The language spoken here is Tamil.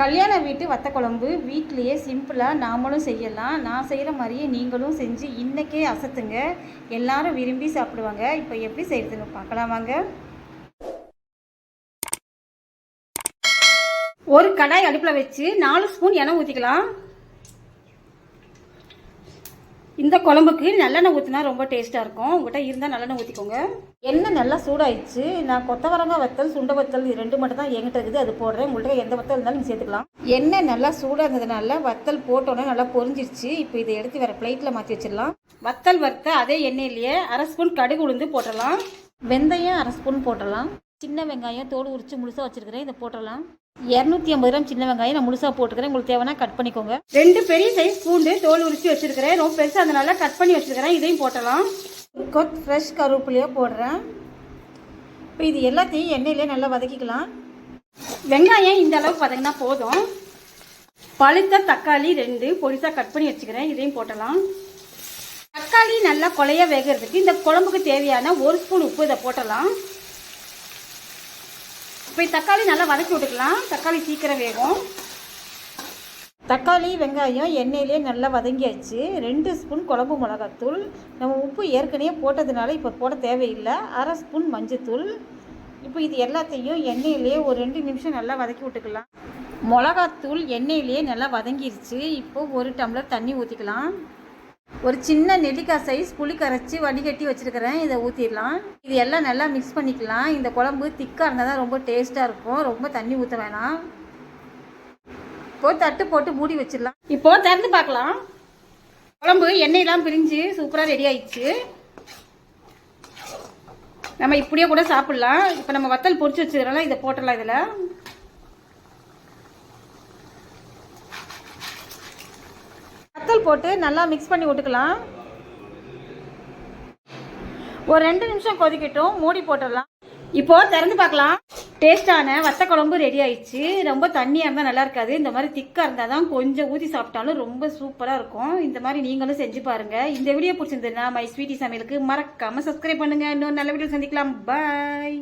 கல்யாண வீட்டு வத்த குழம்பு வீட்லேயே சிம்பிளாக நாமளும் செய்யலாம். நான் செய்கிற மாதிரியே நீங்களும் செஞ்சு இன்றைக்கே அசத்துங்க. எல்லாரும் விரும்பி சாப்பிடுவாங்க. இப்போ எப்படி செய்கிறதுன்னு பார்க்கலாம் வாங்க. ஒரு கடாய் அடுப்பில் வச்சு 4 ஸ்பூன் எண்ணெய் ஊற்றிக்கலாம். இந்த குழம்புக்கு நல்லெண்ணெய் ஊற்றினா ரொம்ப டேஸ்ட்டாக இருக்கும். உங்கள்கிட்ட இருந்தால் நல்லெண்ணெய் ஊற்றிக்கோங்க. எண்ணெய் நல்லா சூடாயிடுச்சு. நான் கொத்தவரங்காய் வத்தல், சுண்டை வத்தல் இது 2 மட்டும் தான் என்கிட்ட இருக்குது, அது போடுறேன். உங்கள்கிட்ட எந்த வத்தல் இருந்தாலும் நீங்கள் சேர்த்துக்கலாம். எண்ணெய் நல்லா சூடாக இருந்ததுனால வத்தல் போட்டோன்னே நல்லா பொரிஞ்சிருச்சு. இப்போ இதை எடுத்து வேறு பிளேட்டில் மாற்றி வச்சிடலாம். வத்தல் வறுத்த அதே எண்ணெயிலேயே 1/2 ஸ்பூன் கடுகு உளுந்து போட்டுடலாம். வெந்தயம் 1/2 ஸ்பூன் போட்டுடலாம். சின்ன வெங்காயம் தோடு உரித்து முழுசாக வச்சுருக்கிறேன், இதை போட்டுடலாம். 250 கிராம் சின்ன வெங்காயம் நான் முழுசாக போட்டுக்கிறேன். உங்களுக்கு தேவைன்னா கட் பண்ணிக்கோங்க. 2 பெரிய சைஸ் பூண்டு தோல் உரிச்சு வச்சுருக்கிறேன், ரொம்ப பெருசாக அதனால கட் பண்ணி வச்சுருக்கிறேன், இதையும் போட்டலாம். கொத் ஃப்ரெஷ் கருவேப்பிலையோ போடுறேன். இப்போ இது எல்லாத்தையும் எண்ணெயிலே நல்லா வதக்கிக்கலாம். வெங்காயம் இந்த அளவுக்கு வதங்கினா போதும். பழுத்த தக்காளி 2 பொடிசாக கட் பண்ணி வச்சுக்கிறேன், இதையும் போட்டலாம். தக்காளி நல்லா கொலையாக வேகிறதுக்கு இந்த குழம்புக்கு தேவையான 1 ஸ்பூன் உப்பு இதை போட்டலாம். இப்போ தக்காளி நல்லா வதக்கி விட்டுக்கலாம். தக்காளி சீக்கிரம் வேகும். தக்காளி வெங்காயம் எண்ணெயிலே நல்லா வதங்கியாச்சு. 2 ஸ்பூன் குழம்பு மிளகாத்தூள். நம்ம உப்பு ஏற்கனவே போட்டதுனால இப்போ போட தேவையில்லை. 1/2 ஸ்பூன் மஞ்சத்தூள். இப்போ இது எல்லாத்தையும் எண்ணெயிலே ஒரு 2 நிமிஷம் நல்லா வதக்கி விட்டுக்கலாம். மிளகாத்தூள் எண்ணெயிலே நல்லா வதங்கிருச்சு. இப்போ 1 டம்ளர் தண்ணி ஊற்றிக்கலாம். ஒரு சின்ன நெல்லிக்காய் சைஸ் புளி கரைச்சி வடிகட்டி வச்சுருக்கிறேன், இதை ஊற்றிடலாம். இது எல்லாம் நல்லா மிக்ஸ் பண்ணிக்கலாம். இந்த குழம்பு திக்காக இருந்தால் தான் ரொம்ப டேஸ்ட்டாக இருக்கும். ரொம்ப தண்ணி ஊற்ற வேணாம். இப்போது தட்டு போட்டு மூடி வச்சிடலாம். இப்போது திறந்து பார்க்கலாம். குழம்பு எண்ணெயெல்லாம் பிரிஞ்சு சூப்பராக ரெடி ஆயிடுச்சு. நம்ம இப்படியே கூட சாப்பிட்லாம். இப்போ நம்ம வத்தல் பொரிச்சு வச்சுக்கிறோம்ல, இதை போட்டுடலாம். இதில் வத்தல் போட்டு நல்லா மிக்ஸ் பண்ணி விட்டுக்கலாம். ஒரு 2 நிமிஷம் கொதிக்கட்டும், மூடி போட்டுடலாம். இப்போ திறந்து பார்க்கலாம். டேஸ்டான வத்த குழம்பு ரெடி ஆயிடுச்சு. ரொம்ப தண்ணியாக இருந்தால் நல்லா இருக்காது. இந்த மாதிரி திக்காக இருந்தால் தான் கொஞ்சம் ஊற்றி சாப்பிட்டாலும் ரொம்ப சூப்பராக இருக்கும். இந்த மாதிரி நீங்களும் செஞ்சு பாருங்கள். இந்த வீடியோ பிடிச்சிருந்ததுன்னா மை ஸ்வீட்டி சமையலுக்கு மறக்காமல் சப்ஸ்கிரைப் பண்ணுங்கள். இன்னொரு நல்ல வீடியோ சந்திக்கலாம். பாய்.